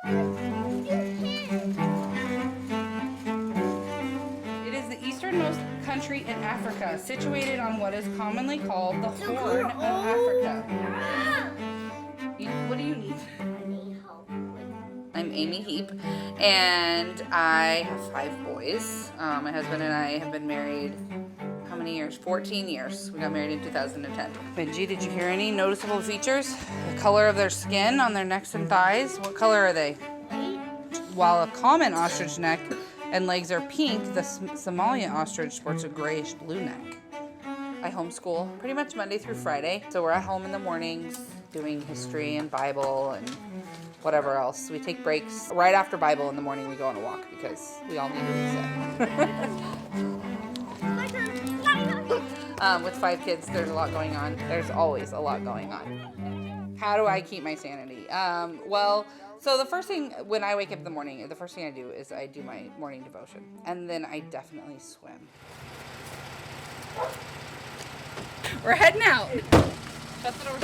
It is the easternmost country in Africa, situated on what is commonly called the Horn of Africa. What do you need? I'm Amy Heape, and I have 5 boys. My husband and I have been married, how many years? 14 years. We got married in 2010. Benji, did you hear any noticeable features? The color of their skin on their necks and thighs. What color are they? While a common ostrich neck and legs are pink, the Somalia ostrich sports a grayish blue neck. I homeschool pretty much Monday through Friday, so we're at home in the mornings doing history and Bible and whatever else. We take breaks. Right after Bible in the morning, we go on a walk because we all need a reset. With 5 kids, there's a lot going on. There's always a lot going on. How do I keep my sanity? So the first thing when I wake up in the morning, the first thing I do is I do my morning devotion. And then I definitely swim. We're heading out. Shut the door.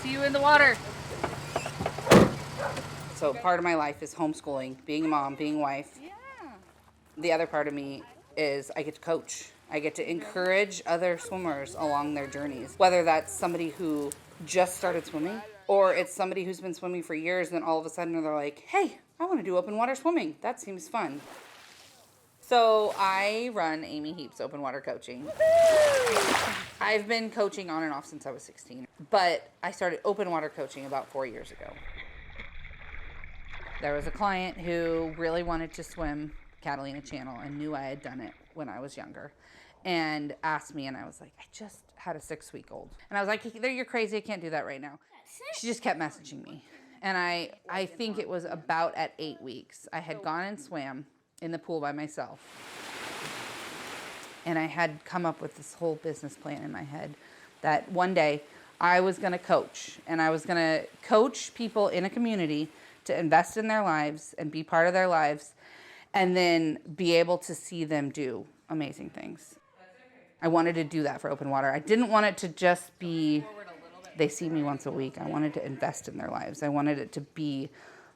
See you in the water. So part of my life is homeschooling, being a mom, being a wife. Yeah. The other part of me is I get to coach. I get to encourage other swimmers along their journeys. Whether that's somebody who just started swimming, or it's somebody who's been swimming for years and then all of a sudden they're like, hey, I want to do open water swimming. That seems fun. So I run Amy Heape's Open Water Coaching. I've been coaching on and off since I was 16, but I started open water coaching about 4 years ago. There was a client who really wanted to swim Catalina Channel and knew I had done it when I was younger and asked me, and I was like, I just had a 6-week-old. And I was like, you're crazy, I can't do that right now. She just kept messaging me. And I think it was about at 8 weeks. I had gone and swam in the pool by myself. And I had come up with this whole business plan in my head that one day I was going to coach. And I was going to coach people in a community to invest in their lives and be part of their lives and then be able to see them do amazing things. I wanted to do that for open water. I didn't want it to just be they see me once a week. I wanted to invest in their lives. I wanted it to be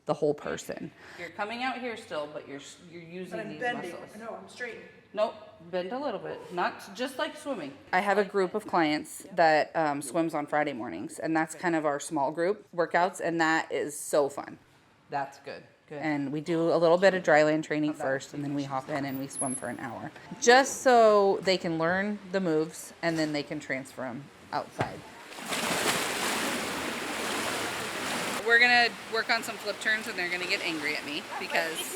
the whole person. You're coming out here still, but you're using these muscles. No, I'm straight. Nope, bend a little bit. Not just like swimming. I have a group of clients that swims on Friday mornings, and that's kind of our small group workouts, and that is so fun. That's good. Good. And we do a little bit of dry land training first, and then we hop in and we swim for an hour. Just so they can learn the moves, and then they can transfer them outside. We're going to work on some flip turns, and they're going to get angry at me because...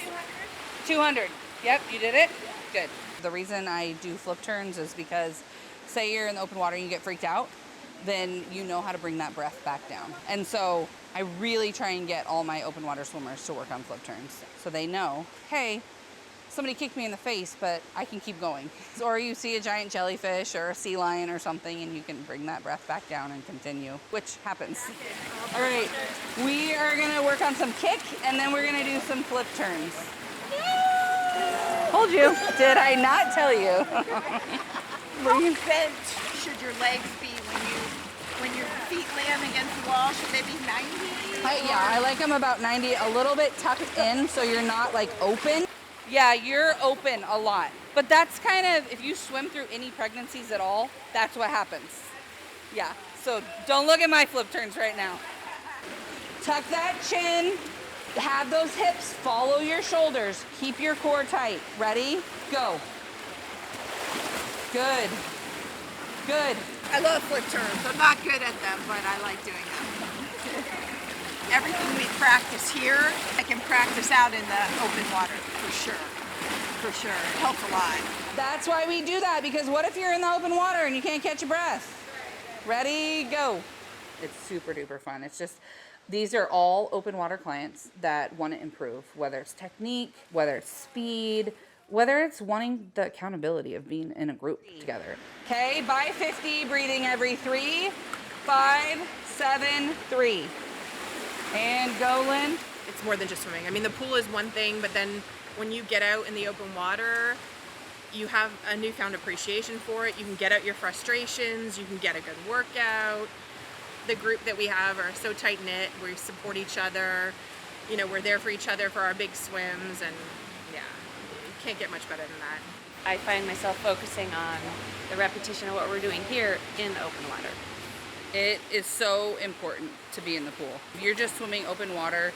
200? Yep, you did it? Good. The reason I do flip turns is because say you're in the open water and you get freaked out, then you know how to bring that breath back down. And so I really try and get all my open water swimmers to work on flip turns. So they know, hey, somebody kicked me in the face, but I can keep going. Or you see a giant jellyfish or a sea lion or something, and you can bring that breath back down and continue, which happens. All right, we are gonna work on some kick, and then we're gonna do some flip turns. Told you. Did I not tell you? How bent should your legs be when your feet land against the wall? Should they be 90? I like them about 90, a little bit tucked in so you're not like open. Yeah, you're open a lot. But that's kind of, if you swim through any pregnancies at all, that's what happens. Yeah, so don't look at my flip turns right now. Tuck that chin, have those hips, follow your shoulders, keep your core tight. Ready? Go. Good. Good. I love flip turns. I'm not good at them, but I like doing them. Everything we practice here, I can practice out in the open water, for sure. For sure. It helps a lot. That's why we do that, because what if you're in the open water and you can't catch your breath? Ready, go. It's super duper fun. It's just, these are all open water clients that want to improve, whether it's technique, whether it's speed, whether it's wanting the accountability of being in a group together. Okay, by 50, breathing every 3, 5, 7, 3. And go, Lynn. It's more than just swimming. I mean, the pool is one thing, but then when you get out in the open water, you have a newfound appreciation for it. You can get out your frustrations. You can get a good workout. the group that we have are so tight knit. We support each other. You know, we're there for each other for our big swims, and yeah, you can't get much better than that. I find myself focusing on the repetition of what we're doing here in the open water. It is so important to be in the pool. If you're just swimming open water,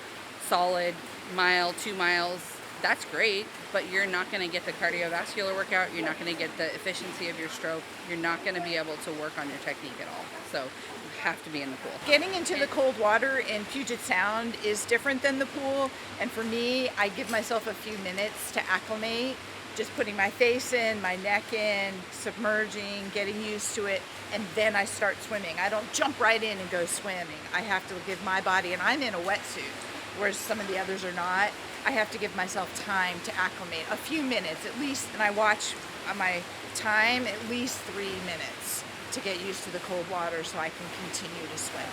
solid, mile, 2 miles, that's great, but you're not going to get the cardiovascular workout. You're not going to get the efficiency of your stroke. You're not going to be able to work on your technique at all. So you have to be in the pool. Getting into the cold water in Puget Sound is different than the pool, and for me, I give myself a few minutes to acclimate, just putting my face in, my neck in, submerging, getting used to it, and then I start swimming. I don't jump right in and go swimming. I have to give my body, and I'm in a wetsuit, whereas some of the others are not. I have to give myself time to acclimate, a few minutes at least, and I watch my time, at least 3 minutes to get used to the cold water so I can continue to swim.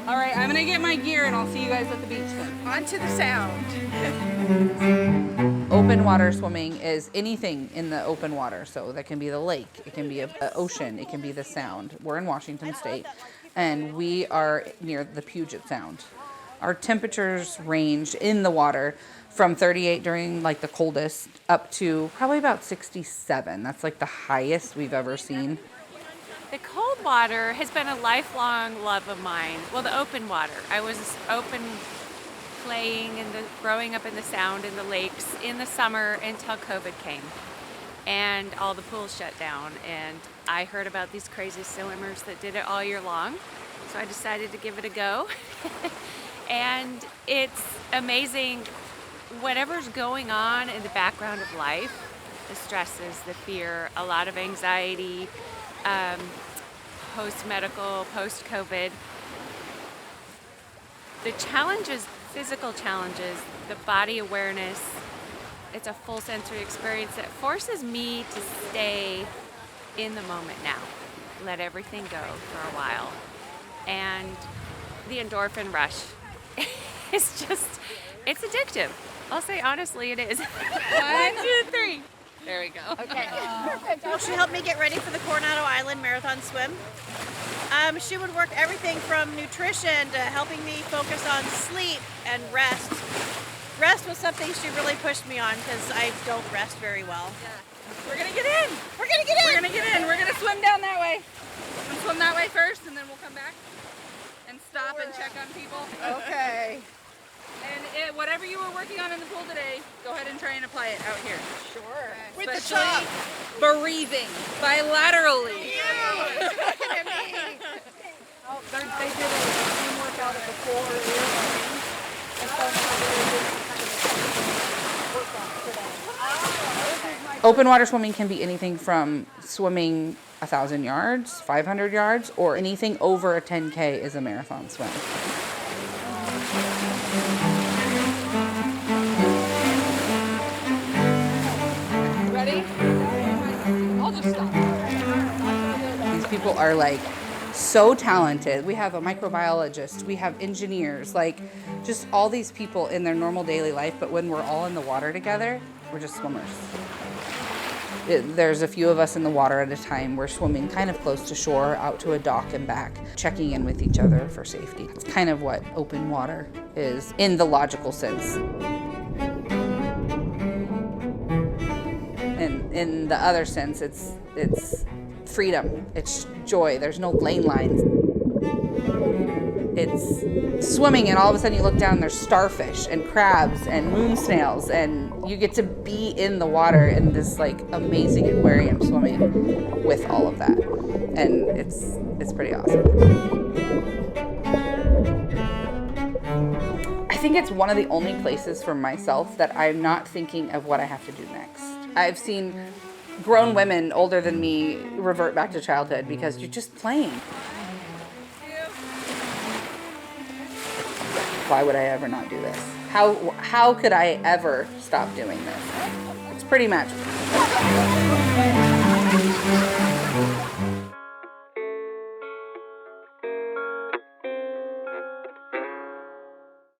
All right, I'm gonna get my gear and I'll see you guys at the beach then. On to the sound. Open water swimming is anything in the open water. So that can be the lake, it can be an ocean, it can be the sound. We're in Washington State and we are near the Puget Sound. Our temperatures range in the water from 38 during like the coldest up to probably about 67. That's like the highest we've ever seen. The cold water has been a lifelong love of mine. Well, the open water. I was open playing growing up in the Sound in the lakes in the summer until COVID came and all the pools shut down. And I heard about these crazy swimmers that did it all year long. So I decided to give it a go. And it's amazing. Whatever's going on in the background of life, the stresses, the fear, a lot of anxiety, post-medical, post-COVID, the challenges, physical challenges, the body awareness, it's a full sensory experience that forces me to stay in the moment now, let everything go for a while. And the endorphin rush is just, it's addictive. I'll say honestly it is. 1, 2, 3. There we go. Okay. Well, she helped me get ready for the Coronado Island Marathon swim. She would work everything from nutrition to helping me focus on sleep and rest. Rest was something she really pushed me on because I don't rest very well. Yeah. We're gonna get in. We're gonna get in. We're gonna get in. We're gonna swim down that way. We'll swim that way first, and then we'll come back and stop and check on people. Okay. And whatever you were working on in the pool today, go ahead and try and apply it out here. Sure. With the Especially top. breathing bilaterally. Oh, they did a team workout at the pool earlier morning. And so now they're doing kind of a workout today. Open water swimming can be anything from swimming 1,000 yards, 500 yards, or anything over a 10K is a marathon swim. Ready? I'll just stop. These people are like so talented. We have a microbiologist, we have engineers, like just all these people in their normal daily life, but when we're all in the water together, we're just swimmers. There's a few of us in the water at a time. We're swimming kind of close to shore, out to a dock and back, checking in with each other for safety. It's kind of what open water is in the logical sense. And in the other sense, it's freedom, it's joy. There's no lane lines. It's swimming and all of a sudden you look down and there's starfish and crabs and moon snails and you get to be in the water in this like amazing aquarium swimming with all of that. And it's pretty awesome. I think it's one of the only places for myself that I'm not thinking of what I have to do next. I've seen grown women older than me revert back to childhood because you're just playing. Why would I ever not do this? How could I ever stop doing this? It's pretty magical.